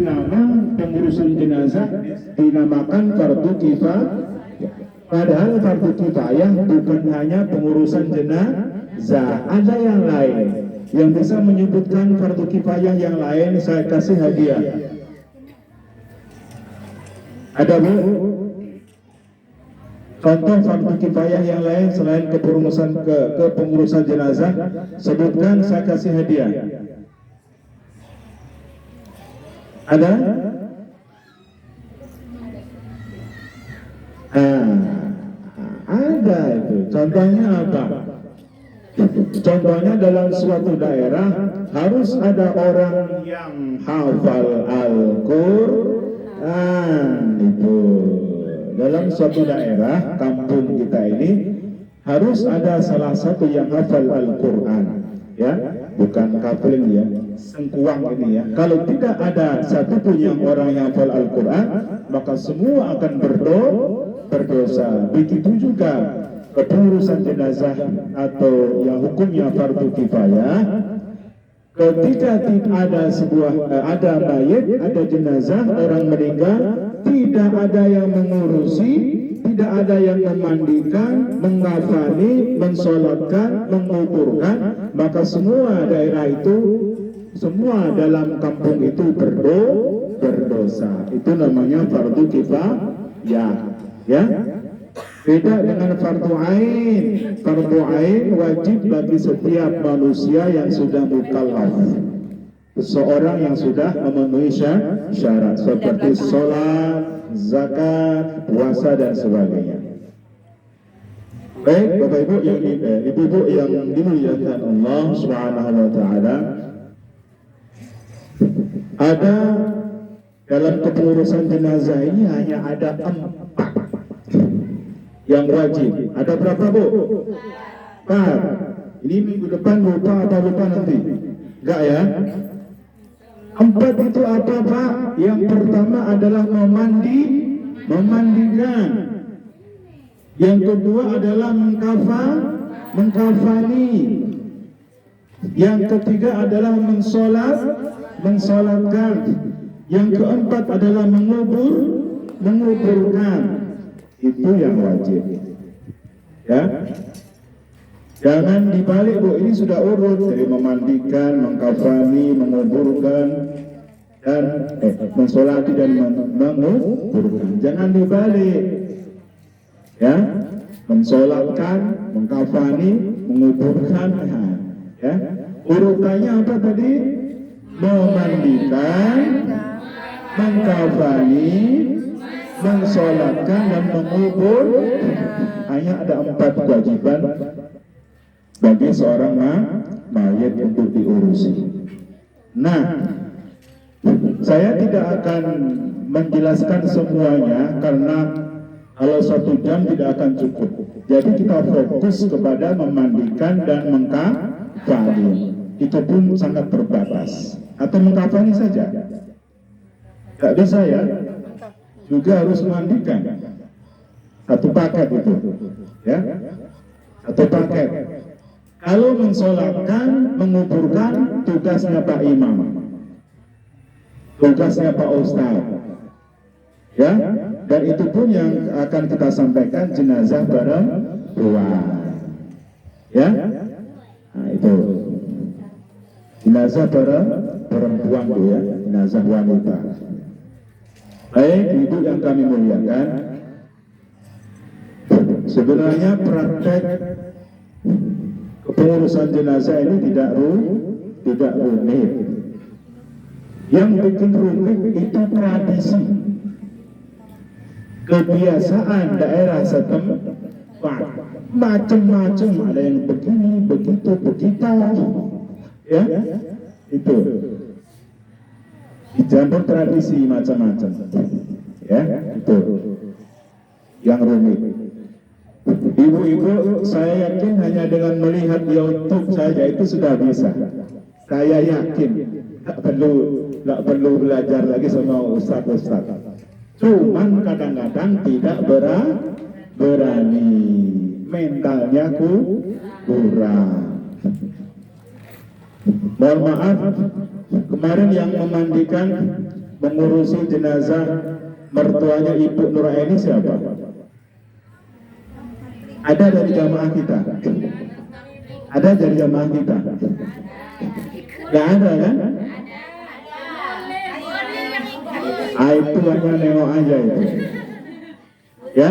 nama pengurusan jenazah dinamakan fardu kifayah. Padahal fardu kifayah bukan hanya pengurusan jenazah, ada yang lain. Yang bisa menyebutkan fardu kifayah yang lain, saya kasih hadiah. Ada Bu? Contoh fardu kifayah yang lain selain kepengurusan jenazah, sebutkan, saya kasih hadiah. Ada? Ada itu. Contohnya apa? Contohnya dalam suatu daerah harus ada orang yang hafal Al-Quran. Itu dalam suatu daerah kampung kita ini harus ada salah satu yang hafal Al-Quran, ya, bukan kapling ya, sengkuang ini ya. Kalau tidak ada satupun yang orang yang hafal Al-Quran, maka semua akan berdosa. Begitu juga kepengurusan jenazah atau yang hukumnya fardu kifayah. Ketika ada ada mayat, ada jenazah, orang meninggal, tidak ada yang mengurusi, tidak ada yang memandikan, mengkafani, mensolatkan, menguburkan, maka semua daerah itu, semua dalam kampung itu berdosa. Itu namanya fardu kifayah, ya. Beda dengan fardu ain. Fardu ain wajib bagi setiap manusia yang sudah mukallaf, seseorang yang sudah memenuhi syarat seperti sholat, zakat, puasa dan sebagainya. Baik, Bapak Ibu yang Ibu-ibu yang dimuliakan Allah Subhanahu wa taala, ada dalam kepengurusan jenazah ini hanya ada 4 yang wajib. Ada berapa Bu? 4. Ini minggu depan lupa atau lupa nanti? Enggak ya? 4 itu apa Pak? Yang pertama adalah memandikan. Yang kedua adalah mengkafani. Yang ketiga adalah mensolatkan. Yang keempat adalah menguburkan. Itu yang wajib, ya. Jangan dibalik Bu, ini sudah urut dari memandikan, mengkafani, menguburkan, dan mensolati dan menguburkan. Jangan dibalik, ya. Mensolatkan, mengkafani, menguburkan, ya. Urutannya apa tadi? Memandikan, mengkafani, mensolatkan dan mengubur. Hanya ada 4 kewajiban bagi seorang mayat untuk diurusi. Nah, saya tidak akan menjelaskan semuanya karena kalau 1 jam tidak akan cukup. Jadi kita fokus kepada memandikan dan mengkafani. Itu pun sangat terbatas. Atau mengkafani saja, tidak bisa ya. Juga harus memandikan. 1 paket itu, ya. 1 paket. Kalau mensolatkan, menguburkan, tugasnya Pak Imam, tugasnya Pak Ustaz, ya. Dan itu pun yang akan kita sampaikan jenazah perempuan, ya. Nah itu jenazah perempuan itu ya, jenazah wanita. Baik, Ibu yang kami muliakan, sebenarnya praktek kepengurusan jenazah ini tidak rumit. Yang bikin rumit itu tradisi, kebiasaan daerah setempat, macam-macam, ada yang begini, begitu, ya, itu. Dicampur tradisi macam-macam, ya, itu yang rumit. Ibu-ibu, saya yakin hanya dengan melihat YouTube saja itu sudah bisa. Saya yakin, tak perlu belajar lagi sama ustaz-ustaz. Cuman kadang-kadang tidak berani, mentalnya kurang. Mohon maaf, kemarin yang mengurusi jenazah mertuanya Ibu Nuraini siapa? Ada dari jamaah kita? Ada dari jamaah kita? Gak ada kan? Itu hanya nengok aja itu. Ya?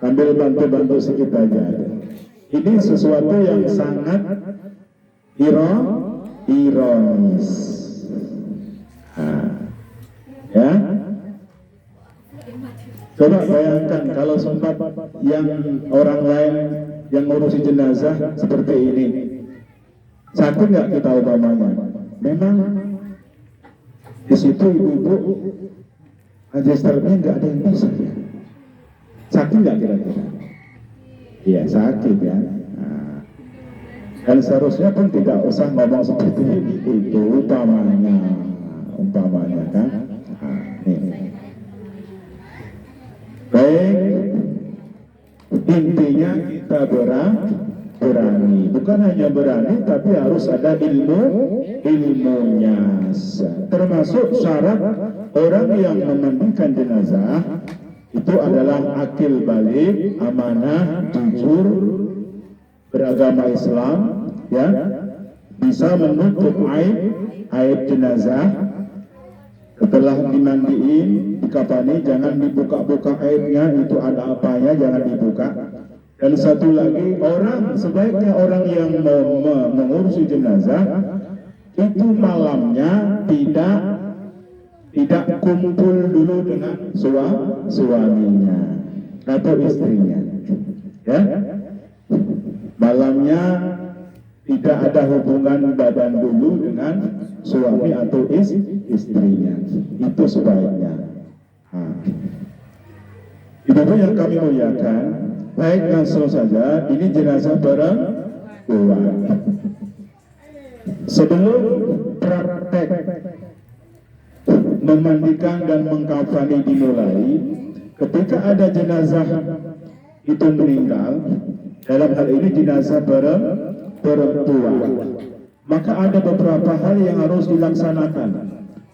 Sambil bantu-bantu sedikit aja. Ini sesuatu yang sangat ironis. Ya? Coba bayangkan kalau sempat yang orang lain yang ngurusi jenazah seperti ini, sakit nggak kita umpamanya? Memang di situ ibu-ibu aja setelahnya nggak ada yang bisa ya. Sakit nggak kira-kira? Iya sakit ya. Nah, dan seharusnya pun tidak usah ngomong seperti ini. Itu umpamanya kan. Nah, nih. Baik, intinya kita berani, bukan hanya berani, tapi harus ada ilmunya. Termasuk syarat orang yang memandikan jenazah itu adalah akil balik, amanah, jujur, beragama Islam, ya, bisa menutup aib jenazah. Setelah dimandiin, dikafani, jangan dibuka-buka airnya, itu ada apanya, jangan dibuka. Dan satu lagi, sebaiknya orang yang mengurusi jenazah itu malamnya tidak kumpul dulu dengan suaminya atau istrinya, ya. Malamnya tidak ada hubungan badan dulu dengan suami atau istrinya, itu sebaiknya. Ibu-ibu yang kami muliakan, baik langsung saja, ini jenazah perempuan. Sebelum praktek memandikan dan mengkafani dimulai, ketika ada jenazah itu meninggal, dalam hal ini jenazah perempuan, maka ada beberapa hal yang harus dilaksanakan.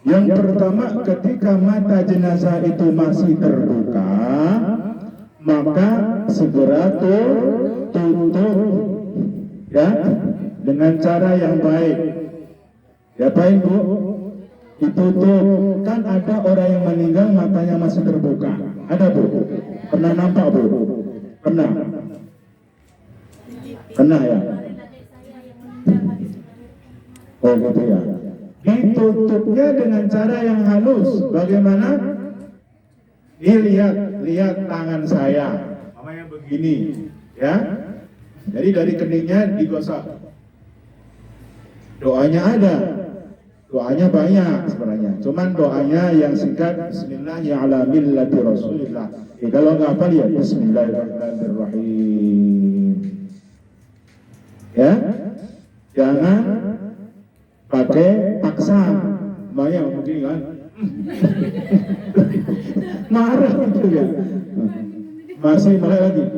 Yang pertama, ketika mata jenazah itu masih terbuka, maka segera tutup, ya, dengan cara yang baik. Ya baik Bu, ditutup. Kan ada orang yang meninggal matanya masih terbuka. Ada Bu? Pernah nampak Bu? Pernah? Pernah ya? Oh gitu ya. Ditutupnya dengan cara yang halus. Bagaimana? Lihat tangan saya. Namanya begini, ya. Jadi dari keningnya digosok. Doanya ada. Doanya banyak sebenarnya. Cuman doanya yang singkat, Bismillahirrahmanirrahim. Kalau nggak hafal ya Bismillahirrahmanirrahim. Ya, jangan pakai paksa, banyak mungkin kan, marah gitu ya, masih marah lagi,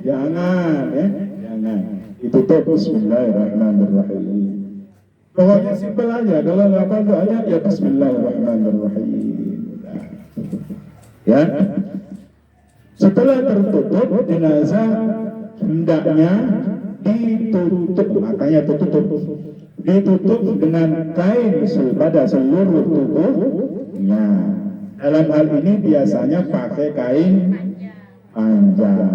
jangan ya, jangan. Itu Bismillahirrahmanirrahim. Pokoknya simpel aja, kalau nggak apa doanya ya Bismillahirrahmanirrahim. Ya, setelah tertutup jenazah hendaknya ditutup, makanya ditutup dengan kain pada seluruh tubuhnya. Dalam hal ini biasanya pakai kain panjang,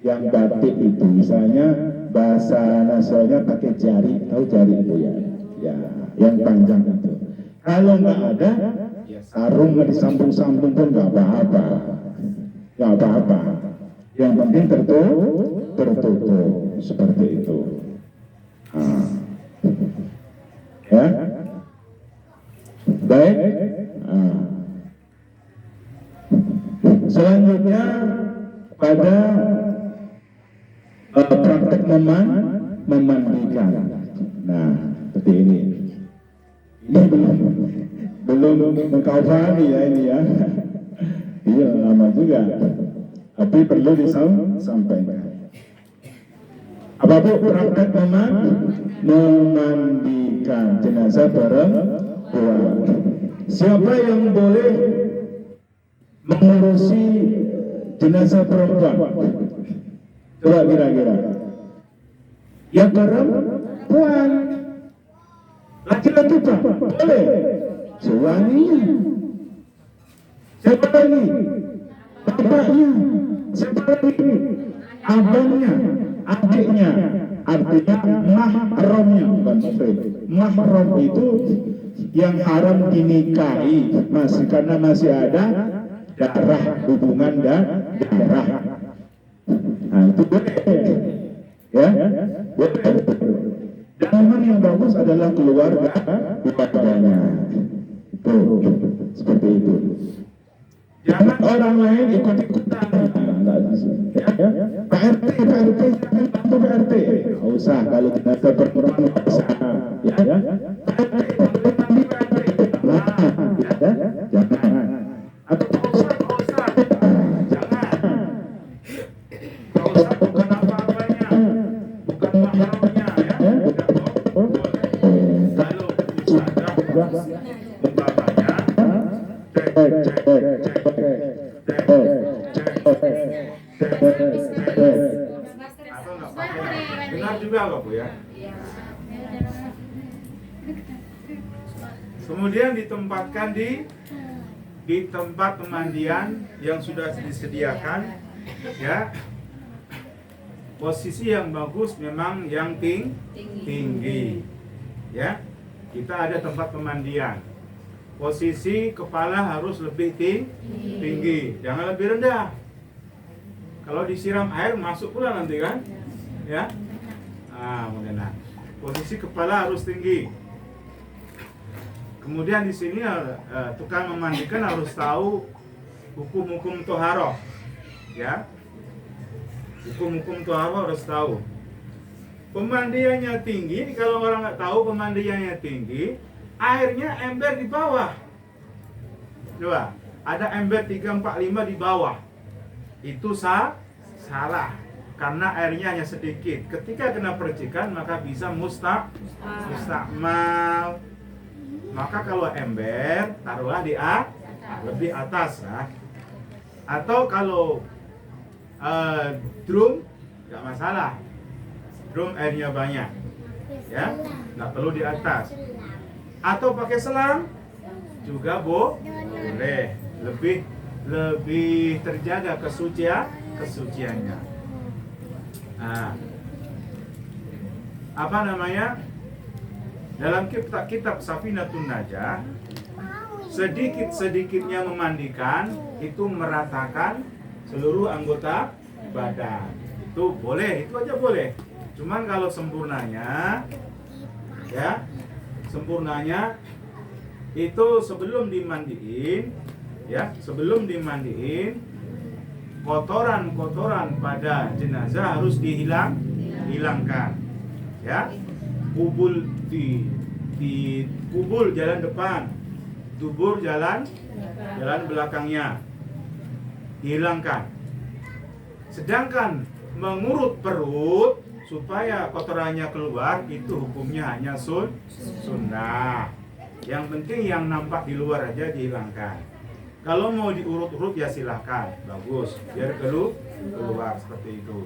yang batik itu misalnya bahasa nasionalnya pakai jari, tahu jari itu ya, ya, yang panjang itu. Kalau nggak ada, ya sarung disambung-sambung pun nggak apa-apa, nggak apa-apa. Yang penting tertutup seperti itu. Ya, baik. Selanjutnya pada praktek memandikan. Nah, seperti ini. Ini belum mengkafani ya ini ya. Iya lama juga. Tapi perlu disampaikan. Apa Bu praktek memandikan? memandikan jenazah perempuan. Siapa yang boleh mengurusi jenazah perempuan? Coba kira-kira. Yang perempuan. Laki-laki Pak, boleh. Suaminya. Siapa lagi? Bapaknya. Siapa lagi? Abangnya, adiknya. Artinya mahramnya, bukan muhrim. Mahram itu yang haram dinikahi, masih karena masih ada darah, hubungan darah. Nah, itu boleh. Ya, boleh. Dan memang yang bagus adalah keluarganya. Tuh, seperti itu. Jangan orang lain ikut-ikutan. Ya. Pak RT, jangan bantu Pak RT. Nggak usah, kalau tidak perempuan nggak usah. Ya. Pak RT, bantu Pak RT. Jangan. Atau Pak Ustaz. Jangan. Pak Ustaz bukan apa-apanya, bukan mahramnya, ya. Kalau Ustaz umpamanya, dengar juga kok Bu ya. Kemudian ditempatkan di tempat pemandian yang sudah disediakan, ya. Posisi yang bagus memang yang tinggi, ya. Kita ada tempat pemandian. Posisi kepala harus lebih tinggi, jangan lebih rendah. Kalau disiram air masuk pula nanti kan, ya. Kemudian posisi kepala harus tinggi. Kemudian di sini tukang memandikan harus tahu hukum-hukum toharoh, ya. Hukum-hukum toharoh harus tahu. Pemandiannya tinggi, kalau orang nggak tahu pemandiannya tinggi, airnya ember di bawah. Coba, ada ember 3, 4, 5 di bawah. Itu salah, karena airnya hanya sedikit. Ketika kena percikan maka bisa mustakmal. Maka kalau ember taruhlah di lebih atas, ya. Atau kalau drum nggak masalah, drum airnya banyak, ya, nggak perlu di atas. Atau pakai selang juga boleh, lebih terjaga kesuciannya. Apa namanya? Dalam kitab Safinatun Najah, sedikit-sedikitnya memandikan itu meratakan seluruh anggota badan. Itu boleh, itu aja boleh. Cuman kalau sempurnanya, ya, sempurnanya itu sebelum dimandiin, ya, sebelum dimandiin, kotoran-kotoran pada jenazah harus dihilangkan, ya. Kubul kubul jalan depan, dubur jalan belakangnya dihilangkan. Sedangkan mengurut perut supaya kotorannya keluar itu hukumnya hanya sunnah. Yang penting yang nampak di luar aja dihilangkan. Kalau mau diurut-urut ya silahkan, bagus, biar keluar seperti itu.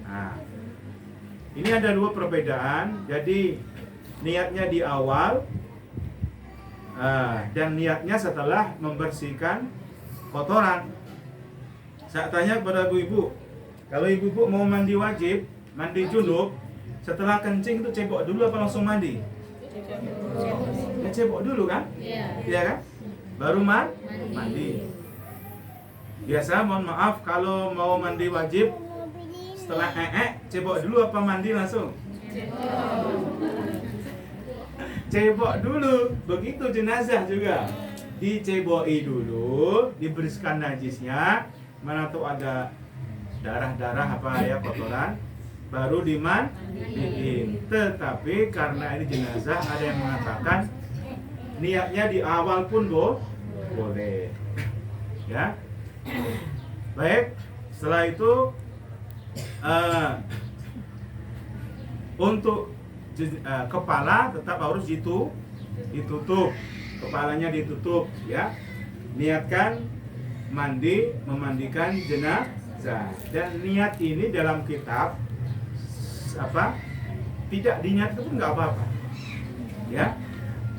Nah, ini ada dua perbedaan. Jadi niatnya di awal dan niatnya setelah membersihkan kotoran. Saya tanya kepada ibu-ibu, kalau ibu-ibu mau mandi wajib, mandi junub, setelah kencing itu cebok dulu apa langsung mandi? Ya, cebok dulu kan? Iya kan? Baru mandi. Biasa mohon maaf kalau mau mandi wajib setelah cebok dulu apa mandi langsung? Cebok dulu. Begitu jenazah juga, diceboki dulu, dibersihkan najisnya, mana tuh ada darah-darah apa ya, kotoran, baru dimandiin. Tetapi karena ini jenazah, ada yang mengatakan niatnya di awal pun boleh, ya. Baik, setelah itu untuk kepala tetap harus ditutup, kepalanya ditutup ya. Niatkan memandikan jenazah. Dan niat ini dalam kitab tidak diniatkan pun nggak apa-apa ya,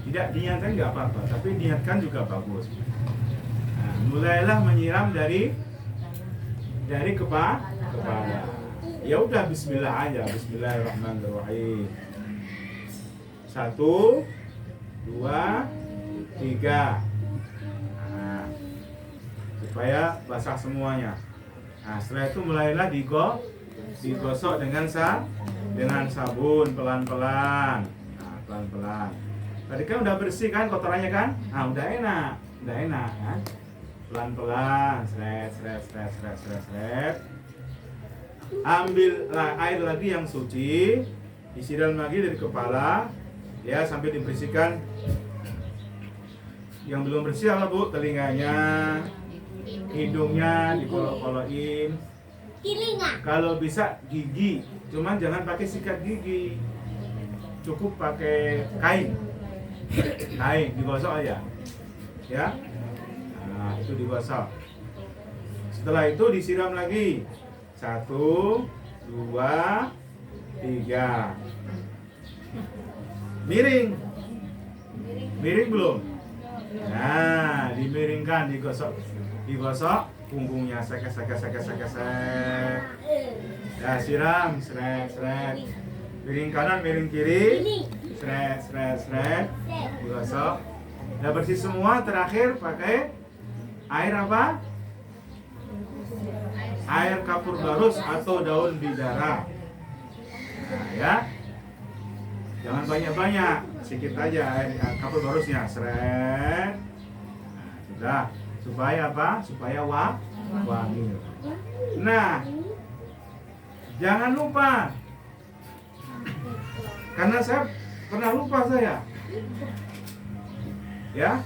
tidak diniatkan nggak apa-apa, tapi niatkan juga bagus. Nah, mulailah menyiram dari kepala. Ya udah bismillah aja, bismillahirrahmanirrahim. 1, 2, 3. Nah, supaya basah semuanya. Nah, setelah itu mulailah digosok dengan sabun pelan-pelan. Nah, pelan-pelan. Tadi kan udah bersih kan kotorannya kan? Nah, udah enak kan? Pelan-pelan, seret. Ambil air lagi yang suci, disiram lagi dari kepala, ya sampai dibersihkan. Yang belum bersih apa Bu? Telinganya, hidungnya dikolok-kolokin. Kalau bisa gigi, cuman jangan pakai sikat gigi, cukup pakai kain digosok aja, ya. Nah, itu digosok. Setelah itu disiram lagi. 1, 2, 3. Miring belum? Nah, dimiringkan, digosok punggungnya, sek. Ya, siram, seret. Miring kanan, miring kiri, seret, digosok. Udah bersih semua, terakhir pakai air apa? Air kapur barus atau daun bidara. Nah, ya. Jangan banyak-banyak, sedikit aja air kapur barusnya, seret. Nah, sudah. Supaya apa? Supaya wangi. Nah, jangan lupa. Karena saya pernah lupa saya. Ya.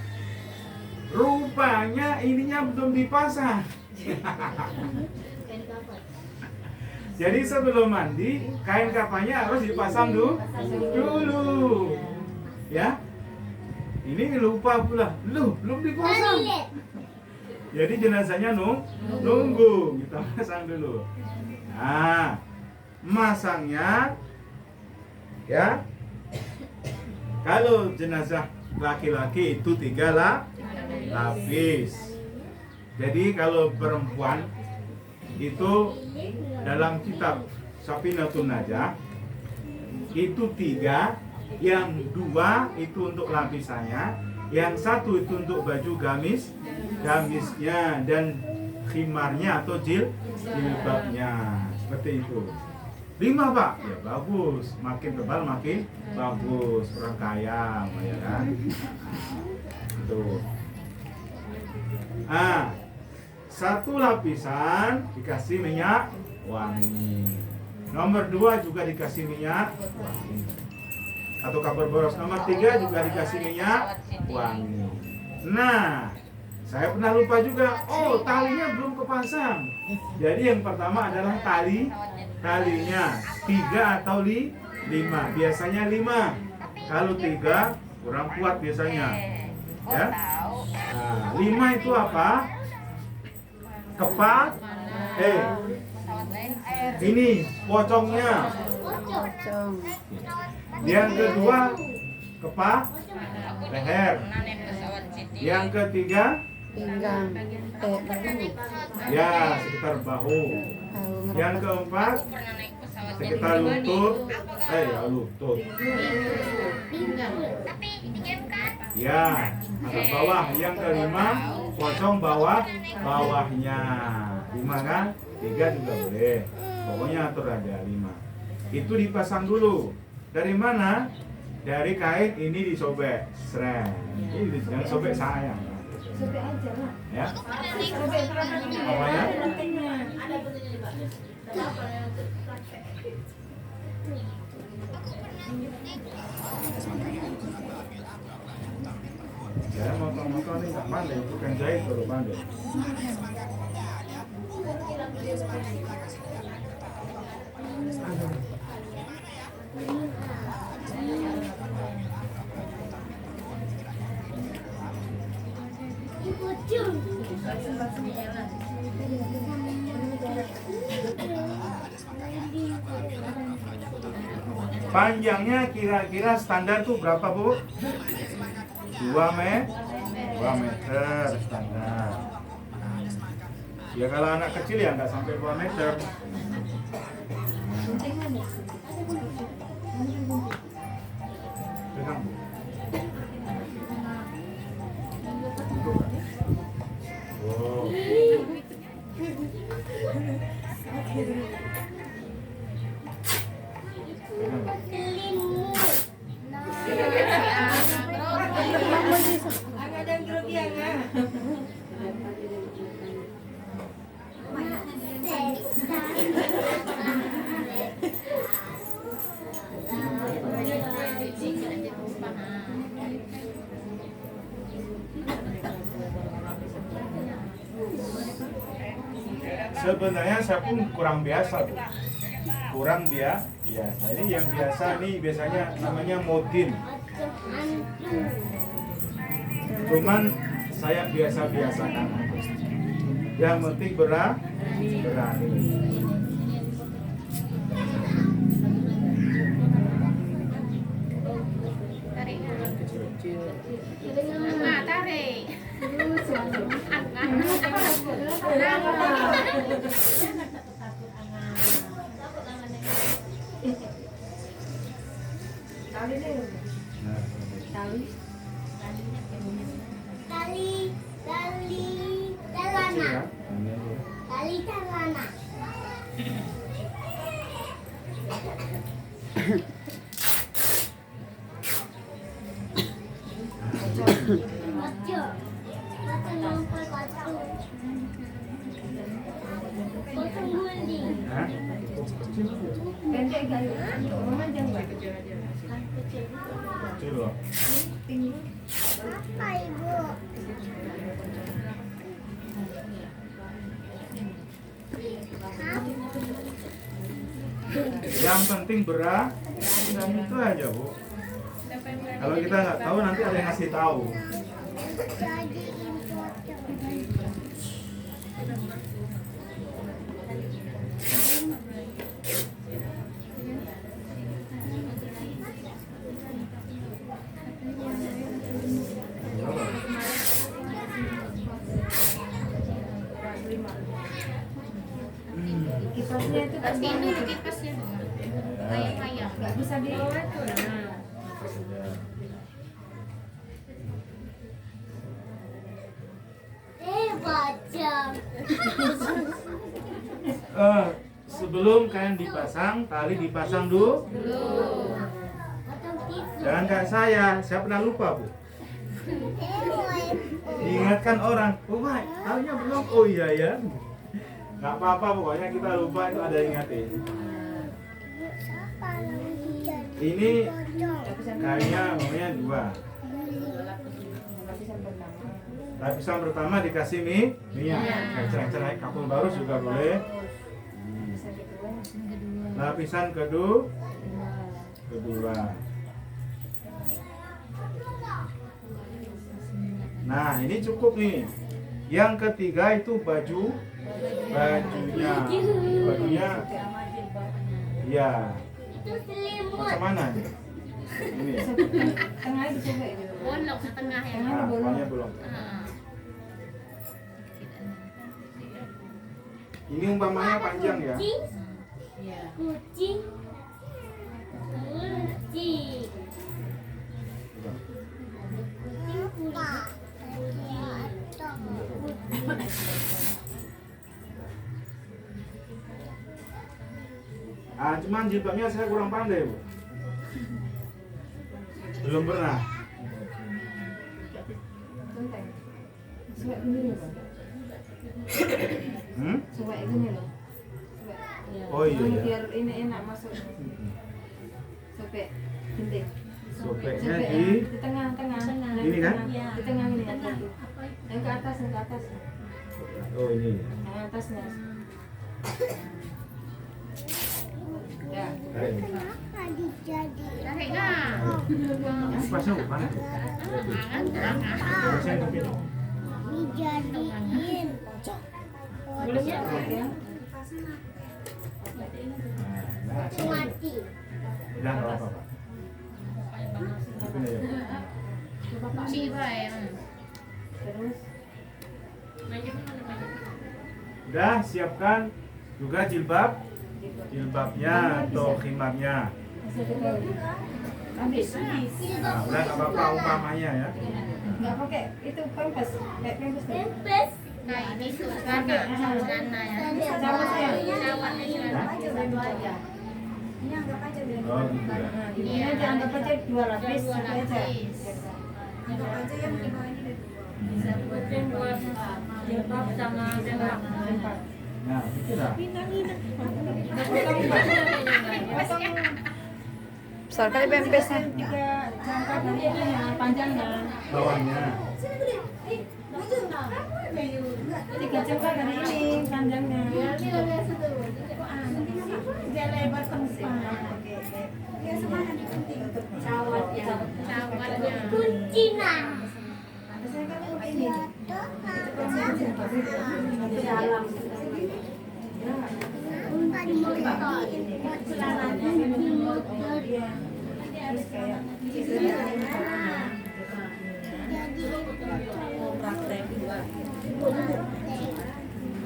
Rupanya ininya belum dipasang. Jadi sebelum mandi, kain kafannya harus dipasang dulu. Ya. Ini lupa pula. Belum dipasang. Jadi jenazahnya nunggu. Kita pasang dulu. Nah, masangnya ya. Kalau jenazah laki-laki itu 3 lapis. Jadi kalau perempuan itu dalam kitab Safinatun Najah itu 3, yang 2 itu untuk lapisannya, yang 1 itu untuk baju gamisnya dan khimarnya atau jilbabnya, seperti itu. 5 Pak, ya bagus, makin tebal makin bagus, orang kaya ya kan. Tuh. Ah, 1 lapisan dikasih minyak wangi. Nomor 2 juga dikasih minyak wangi. Atau kapur boros. Nomor 3 juga dikasih minyak wangi. Nah, saya pernah lupa juga. Oh, talinya belum kepasang. Jadi yang pertama adalah talinya 3 atau 5. Biasanya 5. Kalau 3 kurang kuat biasanya. Ya. Nah, 5 itu apa? Ini pocongnya. Yang kedua leher. Yang ketiga pinggang, ya sekitar bahu. Yang keempat sekitar lutut. Lutut. Ya, agak bawah. Yang kelima pocong bawahnya. 5 kan? 3 juga boleh. Pokoknya atur aja 5. Itu dipasang dulu. Dari mana? Dari kain ini disobek. Seret. Ini jangan sobek sayang. sobek aja lah. Ya. Pokoknya ya, motor-motor ini nggak pandai, bukan jahit baru pandai. Panjangnya kira-kira standar tuh berapa, Bu? 2 meter standar. Ya kalau anak kecil ya nggak sampai 2 meter. Pegang, Bu. Wow. Sebenarnya saya pun kurang biasa, Bu. Biasa. Ini yang biasa nih biasanya namanya modin. Cuman saya biasa-biasakan. Yang penting berani. Tarik. Tali celana. Pendek gaya. Memanjang nggak? Kecil loh. Apa ibu? Yang penting dan itu aja, Bu. Kalau kita nggak tahu nanti ada yang ngasih tahu. Jadiin foto. Kipasnya itu kan Ini dulu kipasnya. Layang-layang. nggak bisa dilewat tuh. Nah. Baca. Sebelum kalian dipasang, tali dipasang dulu. Atau tisu. Jangan kayak saya pernah lupa, Bu. Diingatkan orang, oh Pak, talinya belum. Oh iya ya. Nggak apa-apa, pokoknya kita lupa itu ada yang ingatin. Siapa lagi jadi Ini foto? kayaknya namanya 2. Lapisan pertama. Lapisan pertama dikasih minyak. Cerai-cerai kapur baru juga boleh. Lapisan kedua. Lapisan kedua. Nah, ini cukup nih. Yang ketiga itu bajunya. Ya. Itu selimut. Macam mana nih? Ini. Ya? Tengah dicoba ya. Pondok ke tengah ya. Nah, pokoknya belum. Heeh. Ini umpamanya panjang ya. Kucing. Iya. Kucing. Cuman jilbabnya saya kurang pandai, Bu. Belum pernah. Centeng. Suwek gini loh. Suwek gini loh. Suwek. Oh iya, iya. Biar ini enak masuk. Sobek gending. Sobeknya Sobek di di tengah-tengah. Ini kan? Di tengah ini. Yang ke atas, yang ke atas. Oh ini. Yang atasnya. Ya. Tarik. Kenapa dijadiin? Tarik nah. Ini pasnya mana? Tangan. Pasnya ke sini. dijadiin. Boleh ya? Mati. Udah nggak apa-apa. Itu ya. Ciba ya. Terus Udah siapkan juga jilbabnya atau khimarnya. habis. Nah, udah nggak apa-apa umpamanya ya. Nggak pakai itu pempes, kayak pempes nih. Pempes. Nah ini celana ya. Cawat ya. Cawatnya celana. Ini anggap aja biar. Oh gitu ya. Ini aja anggap aja 2 lapis Dua gitu aja. lapis. Anggap aja yang di bawah ini deh. Bisa buatin buat jilbab sama sempak. Nah, itu dah. Besar kali pempesnya. 3 jangka dari ininya, panjangnya. Bawahnya. 3 jangka dari ini, panjangnya. Dia lebar tempat. Cawatnya. Kuncina. Saya kan ini. Di dalam. Terus kayak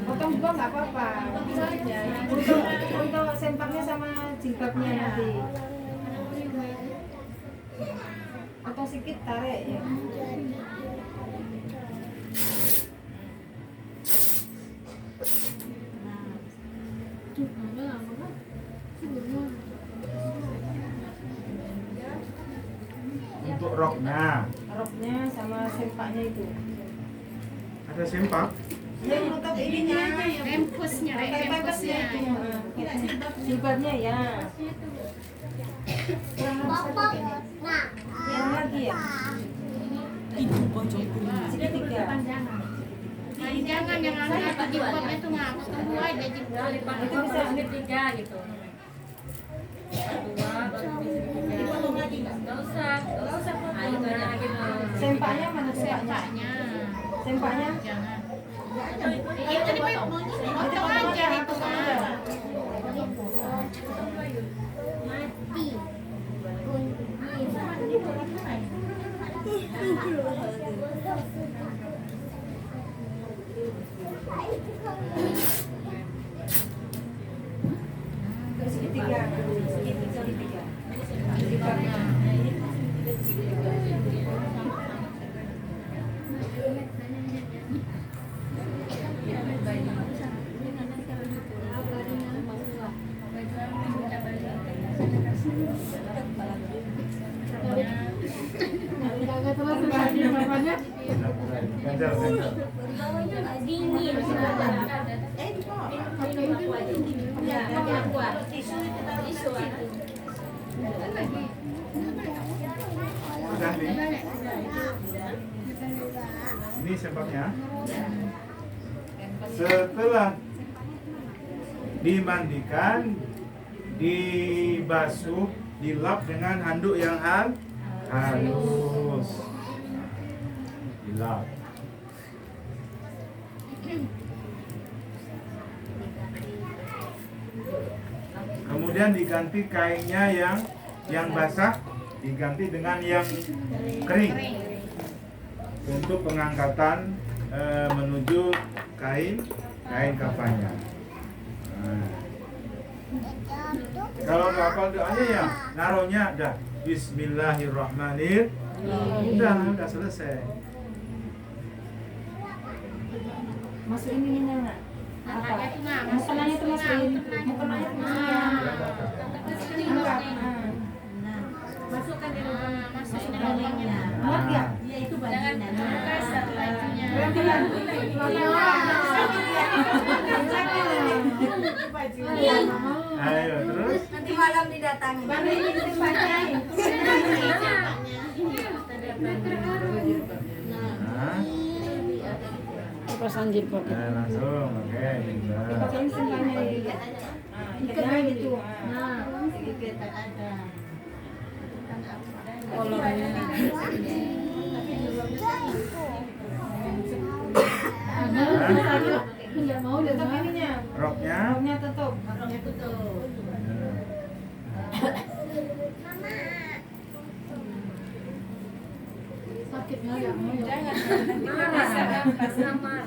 potong 2 nggak apa-apa. Untuk sempaknya sama jilbabnya nanti. Potong sedikit tarik ya. Untuk roknya Roknya sama sempaknya itu. ada sempak. Yang untuk ininya, Rempusnya, kayak pempesnya rempusnya. itu. Jilbabnya ya. Bapak. Nah. Yang lagi ya. Segitiga. Jangan yang angkat jilbabnya tuh ngapus tunggu aja jilbab. Itu bisa tiga gitu. Nggak usah gitu. Sempaknya mana sempaknya? Sempaknya Jangan. Itu dipotong aja itu mah. Mati. segitiga. Segitiga. Jilbabnya. Ganjal. Dingin. Udah nih. Ini sempaknya. Setelah dimandikan, dibasuh, dilap dengan handuk yang halus. Dilap. Kemudian diganti kainnya yang basah, diganti dengan yang kering untuk pengangkatan menuju kain kafannya. Nah, kalau nggak hafal doanya ya naruhnya dah Bismillahirrahmanirrahim. Udah selesai. Masukin ininya nggak? Apa? Mukenanya tuh masukin. Mukenanya tuh masukin. Angkat. Masukkan di lubang, masukin di lubangnya. Muat ya? Iya itu bajunya. Kasar bajunya. Ayo terus. Nanti malam didatangi. Mana ini tempatnya? Nah, Pasang jilbab. nah langsung, oke, bisa. Pakai sempaknya ya. Ikatnya gitu. Sedikit. Kolornya. itu tuh. Sakitnya ya, jangan. Samar.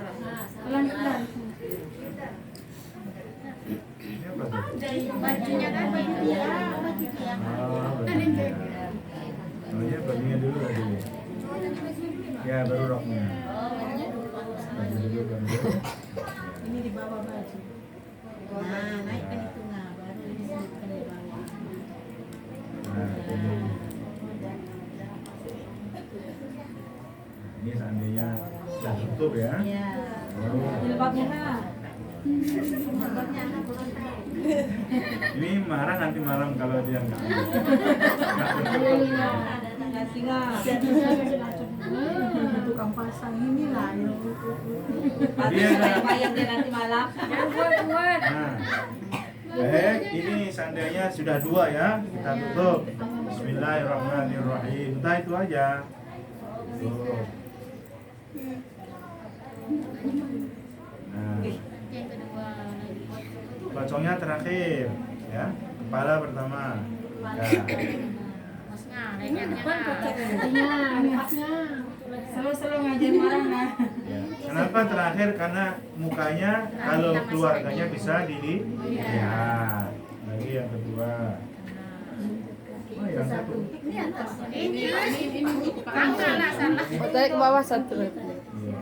Pelan-pelan. Ini apa tuh? Bajunya kan baju dia. Oh, bajunya. Oh iya, bajunya dulu lagi. Ya, baru roknya. Baju dulu, baru rok. Ini di bawah baju. Nah, naikkan itu nah, baru ini selipkan di bawah. Nah, ini. Ini seandainya sudah tutup ya. Iya. Oh. Jilbabnya nah. Ini marah nanti malam kalau dia nggak Tukang pasang ini lah. Dia nggak. Bayang dia nanti malam. Buat. Nah, baik, ini seandainya sudah 2 ya, kita tutup. Bismillahirrahmanirrahim. Udah itu aja. Tuh. Nah, Yang kedua lagi. pocongnya terakhir, ya. Kepala pertama. Ya. Masnya, lehernya Selalu ngajar marah nah. Ya. Kenapa terakhir? Karena mukanya kalau keluarganya bisa dilihat. Lagi yang kedua. Oh, yang satu. ini angka lah salah. Tarik ke bawah satu lagi. Iya.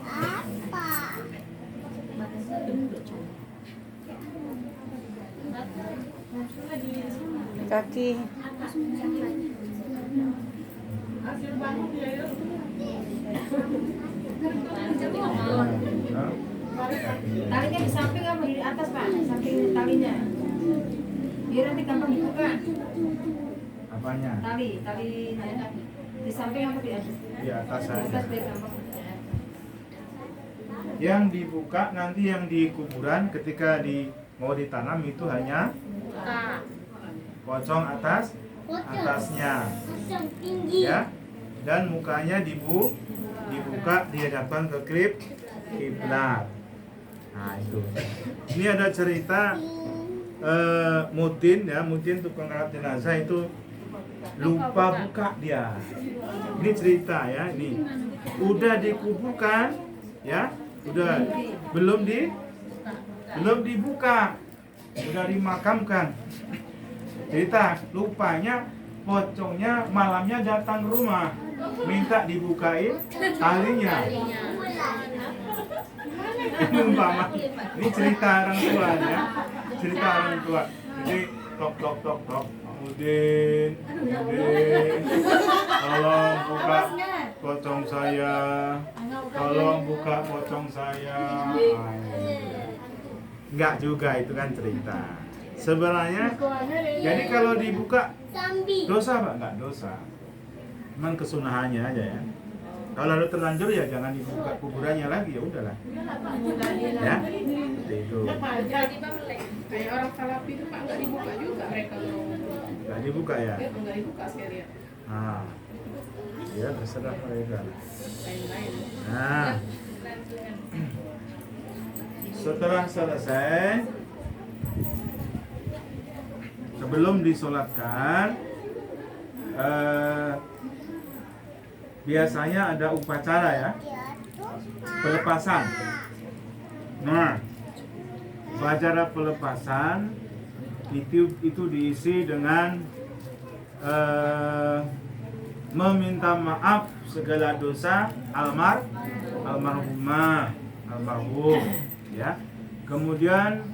Apa? Kaki. Nah, Talinya di samping apa di atas Pak? Samping talinya. Biar nanti gampang dibuka. apanya? Tali di samping apa di atas? Di atas Di saja. atas biar gampang. Yang dibuka nanti yang di kuburan ketika mau ditanam itu hanya Buka. pocong atasnya, Pocong tinggi. ya. Dan mukanya dibuka di hadapan ke kiblat. Nah itu. Ini ada cerita Mutin ya, Mutin tukang angkat jenazah itu lupa buka dia. Ini cerita ya, ini udah dikuburkan ya, udah belum dibuka, udah dimakamkan. Cerita lupanya pocongnya malamnya datang ke rumah minta dibukain talinya. Umpama ini cerita orang tua ya, cerita orang tua. Jadi tok Udin, tolong buka pocong saya, tolong buka pocong saya. Enggak juga, itu kan cerita. Sebenarnya, jadi kalau dibuka Sambi. dosa Pak? Enggak dosa. Cuman kesunahannya aja ya. Kalau udah terlanjur ya jangan dibuka kuburannya lagi, ya udahlah. Ya, seperti itu. Kayak orang Salafi itu Pak nggak dibuka juga mereka kalau Enggak dibuka ya. nggak dibuka sekalian Nah, ya terserah mereka. lain-lain. Nah, setelah selesai, sebelum disolatkan, biasanya ada upacara ya, pelepasan. Nah, upacara pelepasan itu diisi dengan meminta maaf segala dosa almarhum, ya. Kemudian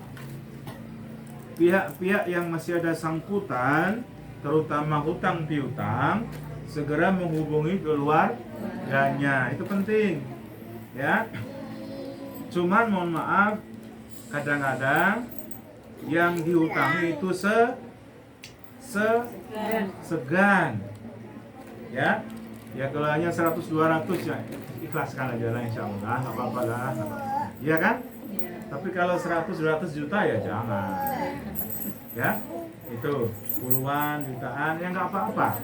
pihak-pihak yang masih ada sangkutan, terutama hutang piutang, segera menghubungi keluarganya. Itu penting, ya. Cuman mohon maaf, kadang-kadang yang dihutangi itu segan, ya. Ya kalau hanya 100-200 ya ikhlaskan aja lah, insyaallah, apa-apa lah, ya kan? Tapi kalau 100-200 juta ya jangan, ya. Itu puluhan jutaan ya nggak apa-apa.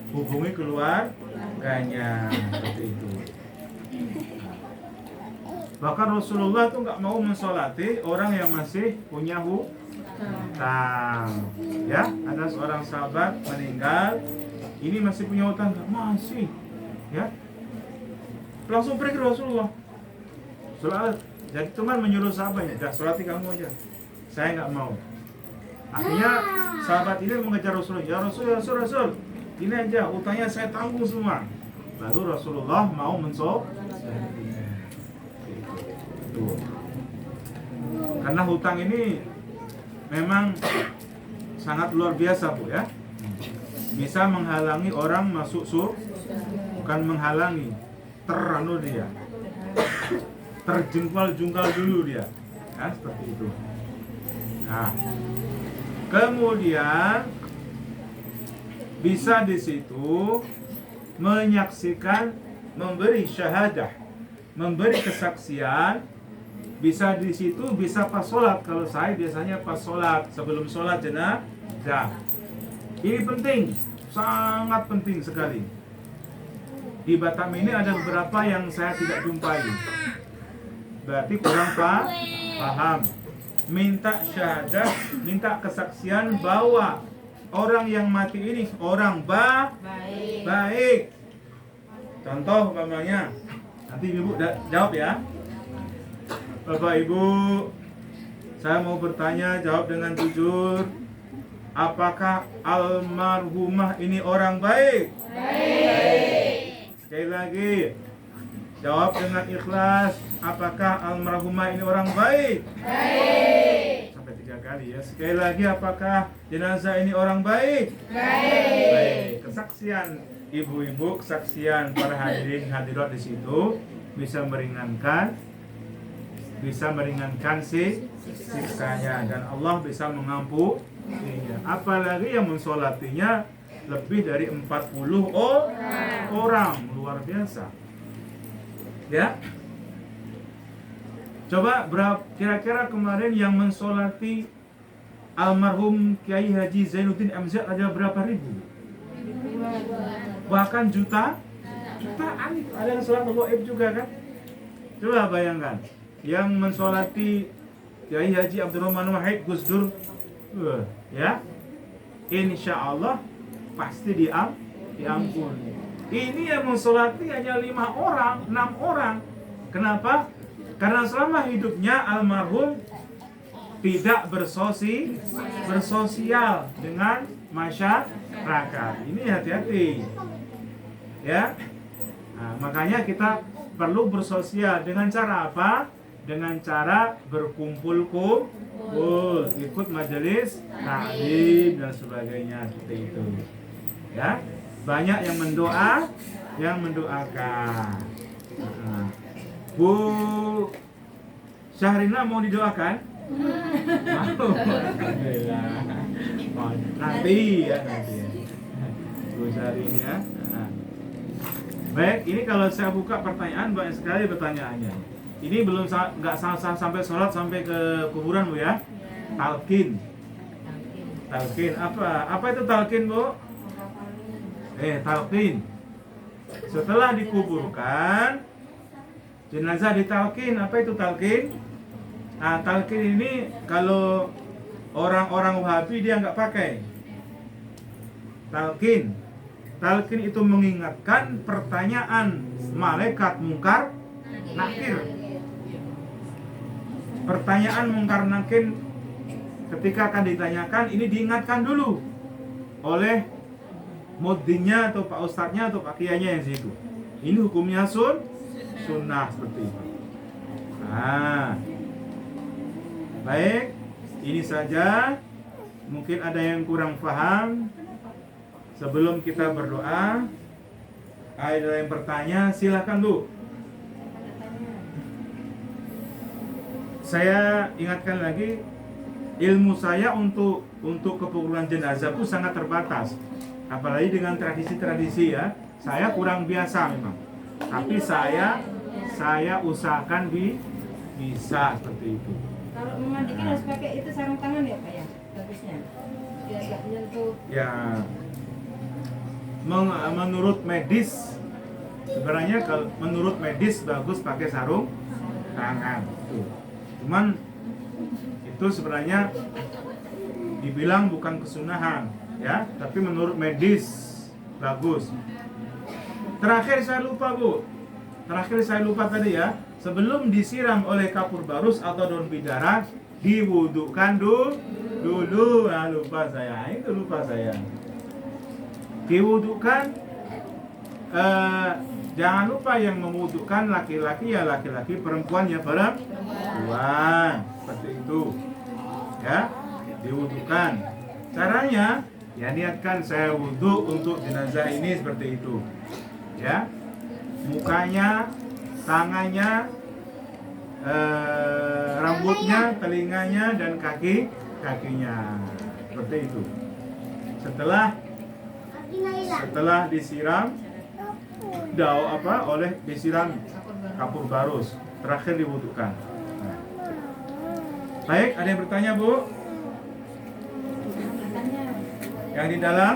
Hubungi keluarganya seperti itu. Bahkan Rasulullah tuh nggak mau mensolati orang yang masih punya hutang. Ya, ada seorang sahabat meninggal, ini masih punya hutang, masih, ya, langsung pergi ke Rasulullah. Sholat, jadi cuman menyuruh sahabatnya, dah sholati kamu aja, saya nggak mau. Akhirnya sahabat ini mengejar Rasulullah, ya Rasul, ini aja hutangnya saya tanggung semua. Lalu Rasulullah mau karena hutang ini memang sangat luar biasa, Bu, ya. Bisa menghalangi orang masuk surga, bukan menghalangi, dia. Terjungkal-jungkal dulu dia. Ya, seperti itu. Nah, kemudian bisa di situ menyaksikan, memberi syahadah, memberi kesaksian. Bisa di situ, bisa pas sholat. Kalau saya biasanya pas sholat, sebelum sholat jenazah. Ini penting, sangat penting sekali. Di Batam ini ada beberapa yang saya tidak jumpai. Berarti kurang paham. Minta syahadah, minta kesaksian bahwa orang yang mati ini orang baik. Contoh umpamanya, nanti Ibu jawab ya. Bapak Ibu, saya mau bertanya, jawab dengan jujur. Apakah almarhumah ini orang baik? Baik. Sekali lagi, jawab dengan ikhlas. Apakah almarhumah ini orang baik? Baik. Sampai 3 kali ya. Sekali lagi, apakah jenazah ini orang baik? Baik. Baik. Kesaksian ibu-ibu, kesaksian para hadirin hadirat di situ bisa meringankan siksanya, dan Allah bisa mengampuninya. Apalagi yang mensolatinya lebih dari 40 orang, luar biasa. Ya. Coba kira-kira kemarin yang mensolati almarhum Kiai Haji Zainuddin MZ ada berapa ribu? Bahkan jutaan. Ada yang sholat gaib juga kan? Coba bayangkan, yang mensolati Kiai Haji Abdurrahman Wahid Gus Dur, ya, insya Allah pasti diampuni. Ini yang mensolati hanya 5 orang, 6 orang. Kenapa? Karena selama hidupnya almarhum tidak bersosial dengan masyarakat. Ini hati-hati, ya. Nah, makanya kita perlu bersosial dengan cara apa? Dengan cara berkumpul, ikut majelis taklim dan sebagainya, seperti itu. Ya, banyak yang mendoakan. Nah, Bu Syahrina mau didoakan? Mau. Nanti ya. Bu Syahrina. Nah. Baik, ini kalau saya buka pertanyaan, banyak sekali pertanyaannya. Ini belum nggak sampai sholat, sampai ke kuburan, Bu, ya. Talqin apa itu talqin, Bu? Talqin setelah dikuburkan jenazah ditalqin. Apa itu talqin? Nah, talqin ini kalau orang-orang Wahabi dia nggak pakai talqin itu mengingatkan pertanyaan malaikat mungkar nakir. Pertanyaan mungkar nakir ketika akan ditanyakan, ini diingatkan dulu oleh muddinnya atau pak ustadznya atau pak kiainya yang situ. Ini hukumnya sunnah, seperti itu. Nah, baik, ini saja. Mungkin ada yang kurang paham. Sebelum kita berdoa, ada yang bertanya, silakan, Bu. Saya ingatkan lagi, ilmu saya untuk kepukulan jenazah itu sangat terbatas. Apalagi dengan tradisi-tradisi, ya. Saya kurang biasa memang. Tapi saya usahakan bisa seperti itu. Kalau memandikan harus pakai itu sarung tangan ya, Pak, ya? Bagusnya. Biar nggak menyentuh. Ya. Menurut medis, sebenarnya kalau menurut medis bagus pakai sarung tangan. Tuh. Cuman itu sebenarnya dibilang bukan kesunahan, ya, tapi menurut medis bagus. Terakhir saya lupa Bu, tadi ya, sebelum disiram oleh kapur barus atau daun bidara, diwudukan dulu. Nah, lupa saya. Diwudukan, jangan lupa yang memwudukan laki-laki ya laki-laki, perempuan ya perempuan, seperti itu, ya, diwudukan. Caranya, ya niatkan saya wudhu untuk jenazah ini seperti itu, ya, mukanya, tangannya, rambutnya, telinganya, dan kakinya, seperti itu. Setelah disiram disiram kapur barus, terakhir diwudukan. Nah. Baik, ada yang bertanya Bu? Yang di dalam?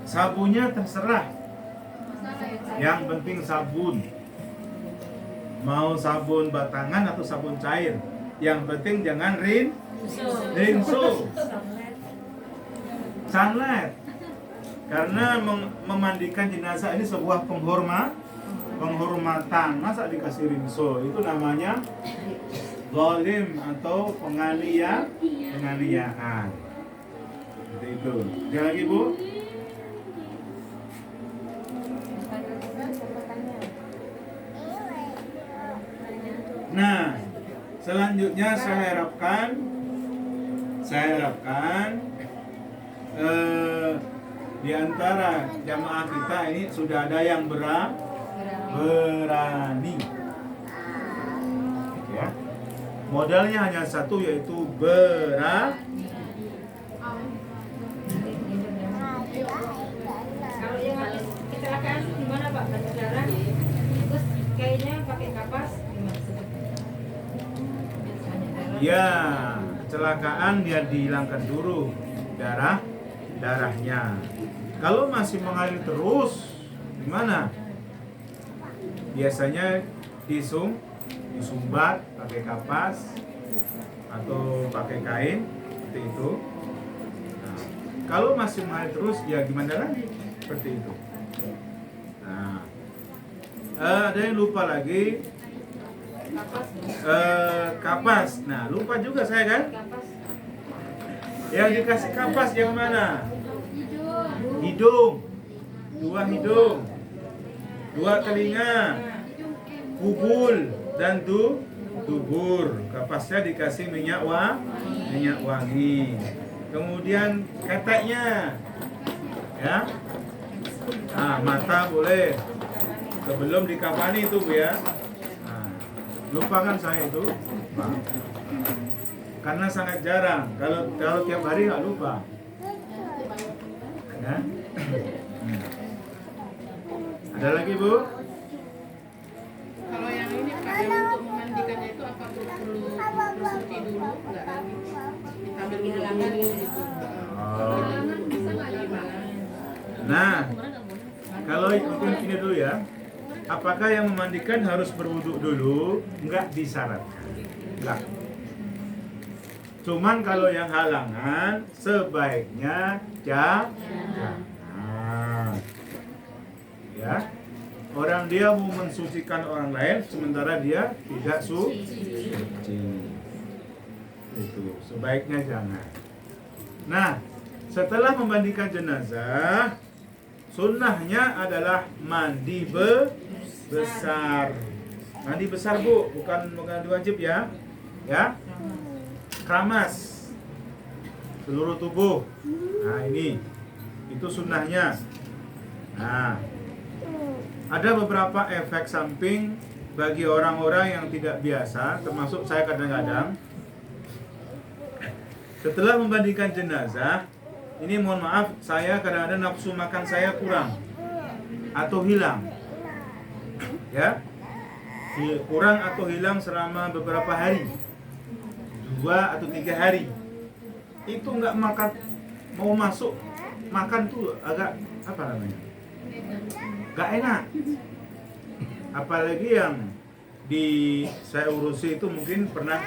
Sabunnya terserah. Yang penting sabun. Mau sabun batangan atau sabun cair. Yang penting jangan rinso. Sunlight. Karena memandikan jenazah ini sebuah penghormatan. Masa dikasih rinso? Itu namanya zalim atau penganiayaan. Seperti itu. Sekali lagi Bu. Nah, selanjutnya saya harapkan di antara jamaah kita ini sudah ada yang berani. Ya. Modalnya hanya satu, yaitu berani. Kalau yang habis kecelakaan gimana Pak? Banyak darah, terus kayaknya pakai kapas gimana? Ya, kecelakaan dia dihilangkan dulu darahnya. Kalau masih mengalir terus, gimana? Biasanya disumbat pakai kapas atau pakai kain seperti itu. Nah, kalau masih mengalir terus, ya gimana lagi? Seperti itu. Nah, ada yang lupa lagi. Kapas. Nah, lupa juga saya kan? Yang dikasih kapas yang mana? Hidung. 2 hidung. 2 telinga. Kubul dan dubur. Kapasnya dikasih minyak wangi. Kemudian keteknya. Ya. Nah, mata boleh. Sebelum dikafani itu Bu ya. Lupakan saya itu, karena sangat jarang. Kalau tiap hari nggak lupa. Ya? Ada lagi Bu? Kalau yang ini Pak, yang untuk memandikannya itu apa perlu suci dulu? Enggak lagi. Diambil dulu gitu. Bisa nggak gimana? Nah, kalau mungkin ini dulu ya. Apakah yang memandikan harus berwudu dulu? Enggak disyaratkan. Enggak. Cuman kalau yang halangan sebaiknya jangan. Ya. Orang dia mau mensucikan orang lain sementara dia tidak suci. Itu sebaiknya jangan. Nah, setelah memandikan jenazah, sunnahnya adalah mandi besar. Mandi besar Bu, bukan wajib ya. Ya. Keramas seluruh tubuh. Nah, ini itu sunnahnya. Nah, ada beberapa efek samping bagi orang-orang yang tidak biasa, termasuk saya kadang-kadang. Setelah memandikan jenazah, ini mohon maaf, saya kadang-kadang nafsu makan saya kurang atau hilang. Ya, kurang atau hilang selama beberapa hari, 2 atau 3 hari. Itu nggak makan, mau masuk makan tuh agak apa namanya? Gak enak. Apalagi yang saya urusi itu mungkin pernah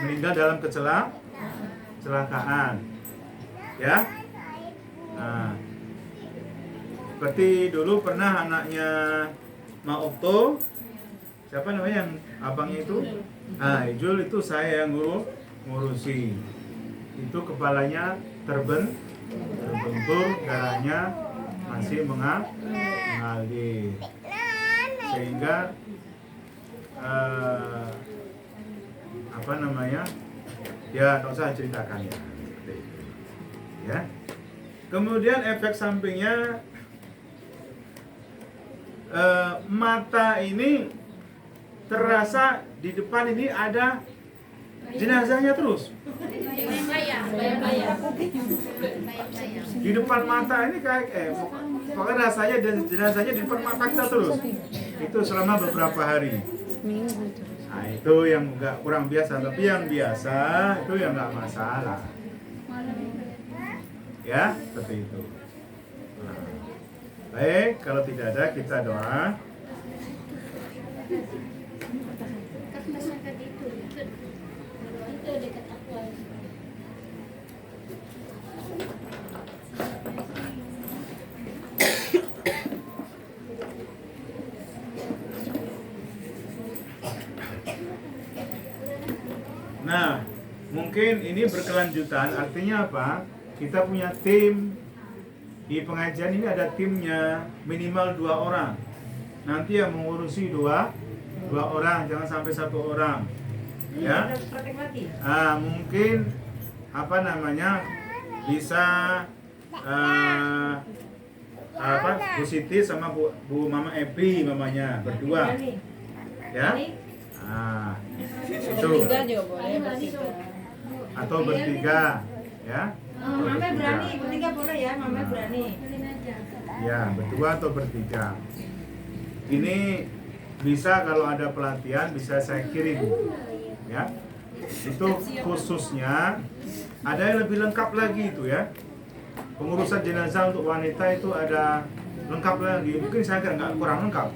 meninggal dalam kecelakaan, ya. Nah, seperti dulu pernah anaknya Ma Okto, siapa namanya yang abangnya itu? Ijul itu saya yang ngurusi. Itu kepalanya terbentur, darahnya masih mengalir, sehingga apa namanya, ya nggak usah ceritakan ya, ya. Kemudian efek sampingnya mata ini terasa di depan ini ada jenazahnya terus. Di depan mata ini kayak pokoknya rasanya jenazahnya di depan mata kita terus. Itu selama beberapa hari. Nah, itu yang kurang biasa, tapi yang biasa itu yang nggak masalah. Ya, seperti itu. Nah, baik, kalau tidak ada kita doa. Nah, mungkin ini berkelanjutan, artinya apa? Kita punya tim. Di pengajian ini ada timnya, minimal 2 orang. Nanti yang mengurusi dua orang, jangan sampai 1 orang. Ya. Mungkin apa namanya, bisa Bu Siti sama Bu Mama Epi mamanya berdua. Ya. Itu. Atau bertiga, ya. Mama berani, bertiga boleh ya, Mama berani. Ya, berdua atau bertiga. Ini bisa kalau ada pelatihan bisa saya kirim, ya. Itu khususnya ada yang lebih lengkap lagi itu ya. Pengurusan jenazah untuk wanita itu ada lengkap lagi. Mungkin saya kira nggak kurang lengkap.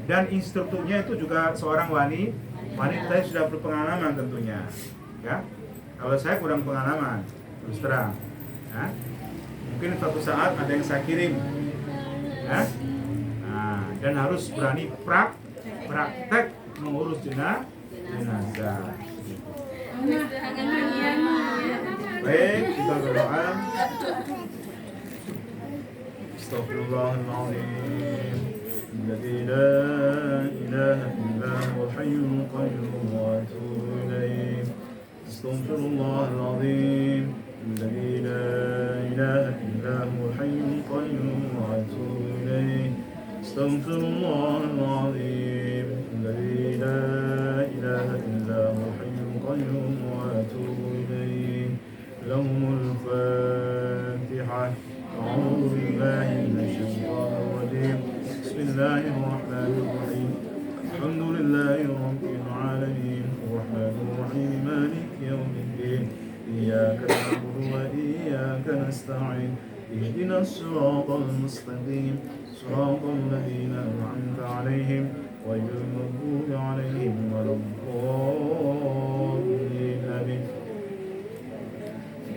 Dan instrukturnya itu juga seorang wanita yang sudah berpengalaman tentunya, ya. Kalau saya kurang pengalaman, terus terang, ya. Mungkin suatu saat ada yang saya kirim, ya. Nah, dan harus berani praktek mengurus jenazah. Baik, kita berdoa. Astagfirullahaladzim. الذي لا إله إلا هو الحي القيوم وأتوب إليه أستغفر الله العظيم الذي لا إله إلا هو الحي القيوم وأتوب إليه أستغفر الله العظيم الذي لا إله إلا هو الحي القيوم وأتوب إليه لهم الفاتحة أعوذ بالله من الشيطان الرجيم بسم الله الرحمن الرحيم الحمد لله رب العالمين الرحمن الرحيم مالك يوم الدين إياك نعبد وإياك نستعين اهدنا الصراط المستقيم صراط الذين أنعمت عليهم غير المغضوب عليهم ولا الضالين آمين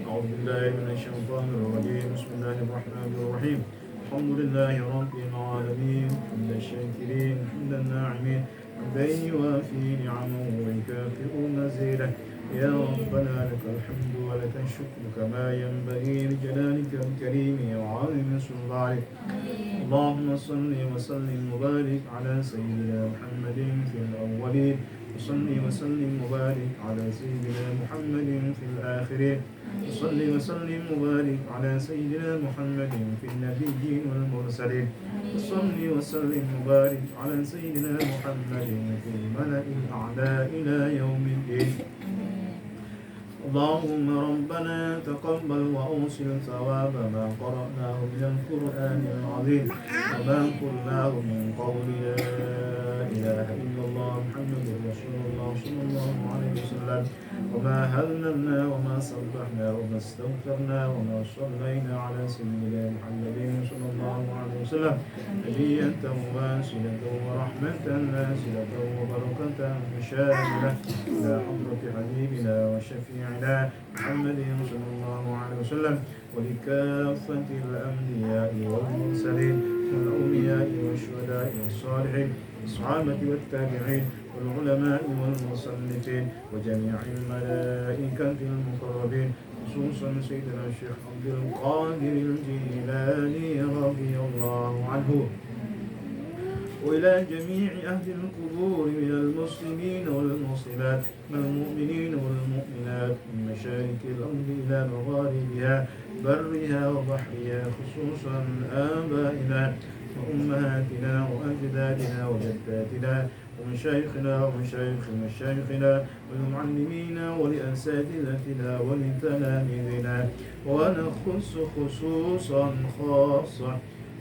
أعوذ بالله من الشيطان الرجيم بسم الله الرحمن الرحيم الحمد لله رب العالمين حمد الشاكرين حمد الناعمين حمدا يوافي نعمه ويكافئ مزيده يا ربنا لك الحمد ولك الشكر كما ينبغي لجلالك الكريم وعظيم سلطانك اللهم صل وسلم وبارك على سيدنا محمد في الأولين وصل وسلم وبارك على سيدنا محمد في الآخرين وصل وسلم وبارك على سيدنا محمد في النبيين والمرسلين وصل وسلم وبارك على سيدنا محمد في الملأ الأعلى إلى يوم الدين اللهم ربنا تقبل وأوصل ثواب ما قرأناه من القرآن العظيم وما قلناه من قول لا إله إلا الله محمد رسول الله صلى الله عليه وسلم محمد وما هللنا وما سبحنا وما استغفرنا وما صلينا على سيدنا محمد صلى الله عليه وسلم هدية واسلة ورحمة نازلة وبركة شاملة إلى حضرة حبيبنا وشفيعنا محمد صلى الله عليه وسلم ولكافة الأنبياء والمرسلين والأولياء والشهداء والصالحين والصحابة والتابعين والعلماء والمصنفين وجميع الملائكة المقربين خصوصا سيدنا الشيخ عبد القادر الجيلاني رضي الله عنه وإلى جميع أهل القبور من المسلمين والمسلمات والمؤمنين والمؤمنات من مشارق الأرض إلى مغاربها برها وبحرها خصوصا آبائنا وأمهاتنا وأجدادنا وجداتنا ومشايخنا ومشايخ مشايخنا والمعلمين ولأساتذتنا ولتلاميذنا ونخص خصوصا خاصة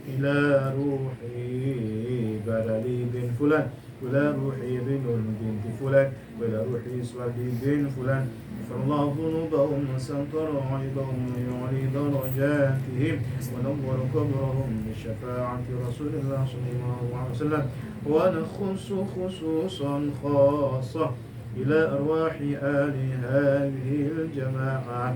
إلى روحي بدلي بن فلان وإلى روحي بنت فلان وإلى روحي صلي بن فلان غفر الله ذنوبهم وستر عيبهم ويعلي درجاتهم ونور قبرهم بشفاعة رسول الله صلى الله عليه وسلم ونخص خصوصا خاصة إلى أرواح آل هذه الجماعة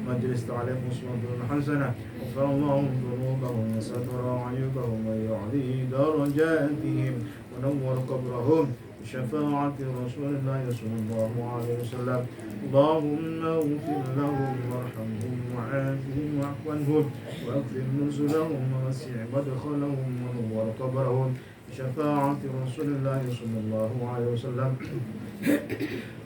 مجلس تعليم أسوة حسنة غفر الله ذنوبهم وستر عيوبهم ويعلي درجاتهم ونور قبرهم بشفاعة رسول الله صلى الله عليه وسلم اللهم اغفر لهم وارحمهم وعافهم واعف عنهم واكرم نزلهم ووسع مدخلهم ونور قبرهم بشفاعة رسول الله صلى الله عليه وسلم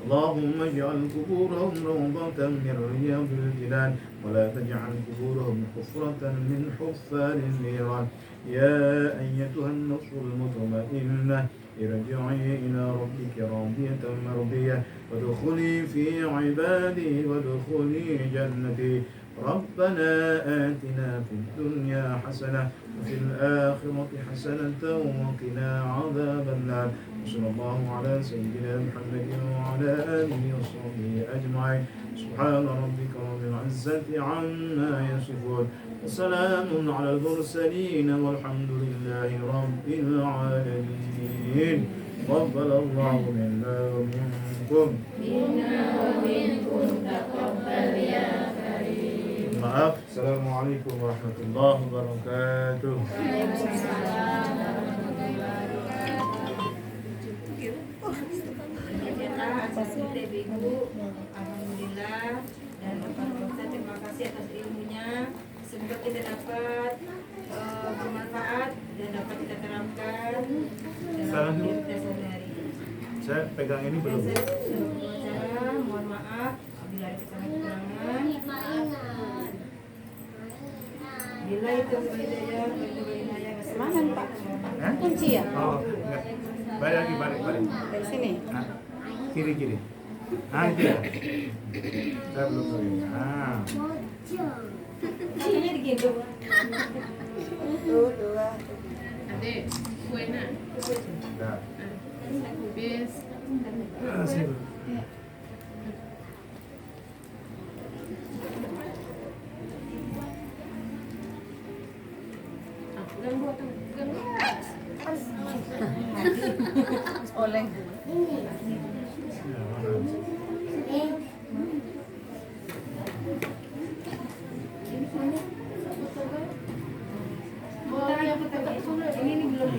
اللهم اجعل قبورهم روضة من رياض الجنان ولا تجعل قبورهم حفرة من حفار النيران يا أيتها النفس المطمئنة ارجعي إلى ربك راضية مرضية وادخلي في عبادي وادخلي جنتي ربنا آتنا في الدنيا حسنة وفي الآخرة حسنة وقنا عذاب النار وصلى الله على سيدنا محمد وعلى آله وصحبه أجمعين سبحان ربك رب العزة عما يصفون وسلام على المرسلين والحمد لله رب العالمين تقبل الله منا ومنكم تقبل يا كريم. maaf. Assalamualaikum warahmatullahi wabarakatuh. Alhamdulillah dan Bapak Ustaz terima kasih atas ilmunya. Semoga kita dapat bermanfaat dan dapat kita terapkan dalam hidup kita sehari-hari. Saya pegang ini belum. Dan saya sudah mohon maaf apabila ada kesalahan-kesalahan. Bila itu hidayah, Semangat, Pak. Kunci ya? Oh, enggak. Balik lagi, balik. Dari sini. Nah, kiri. Ah, itu ya. Saya belum lagi. Ah. Ini digendong. Adik, kue nak. Dah. Bis. Sini dulu. Oleng. Ya, mana? Ini belum.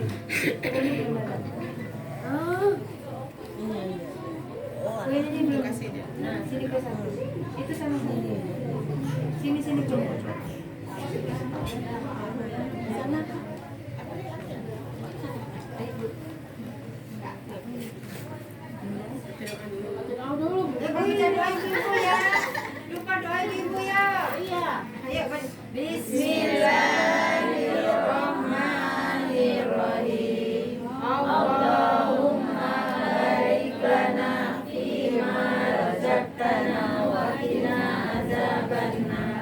Kuenya belum. Kasih dia. Nah, sini ke satu. Itu sama sini. Sini belum. Sana. Lupa doa ibu ya. Iya. Ayo, Bismillahirrahmanirrahim. Allahumma barik lana fima razaqtana wa qina azabannar.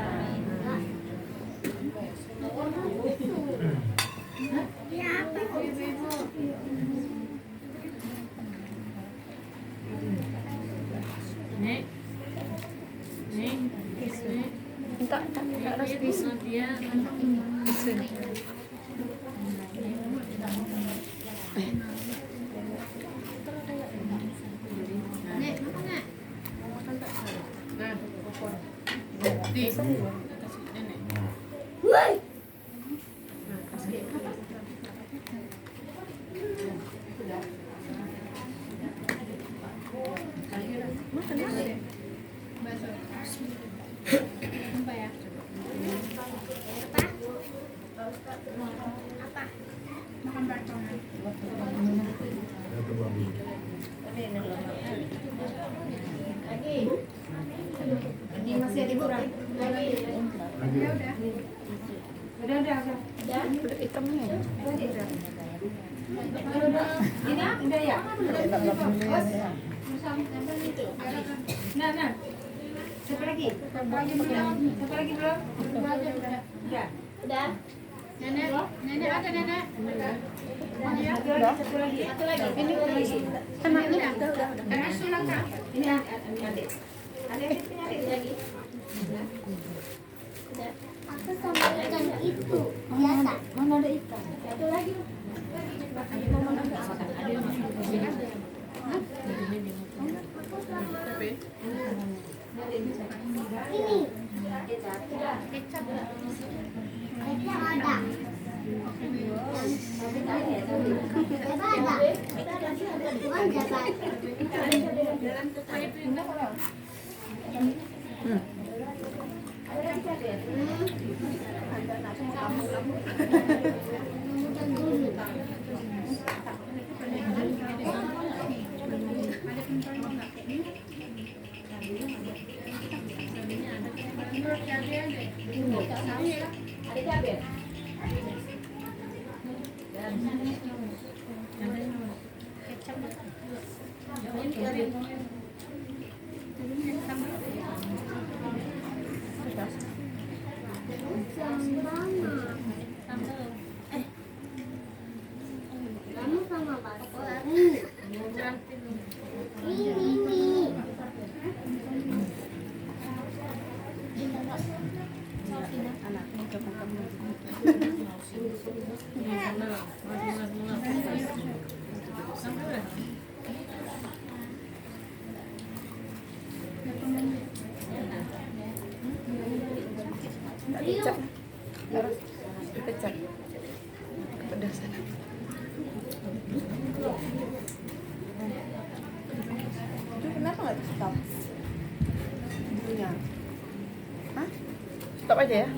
Nek. Nek. Nek. Tak harus bisa. Dia Nek, makan nak. nah, di kasih nenek. Woi. Bakso. Apa ya? Apa? Makan bacongan. Ini masih ada kurang. Ya udah. Udah. Hitamnya. Ini udah ya? Nah. Siapa lagi? Siapa lagi belum? Udah. Udah. Nenek ada nenek. Satu lagi. Ini lagi. Anaknya udah. Karena sulang kak. Ini adik. Adik lagi. Udah. Aku sama ikan itu biasa. Mana ada ikan? Satu lagi. Ini. Kecap ada. Kamu sama Bapak lagi. Ini. Kecap harus dipecah kepedasan. Itu kenapa nggak di stop? Hah? Stop aja ya.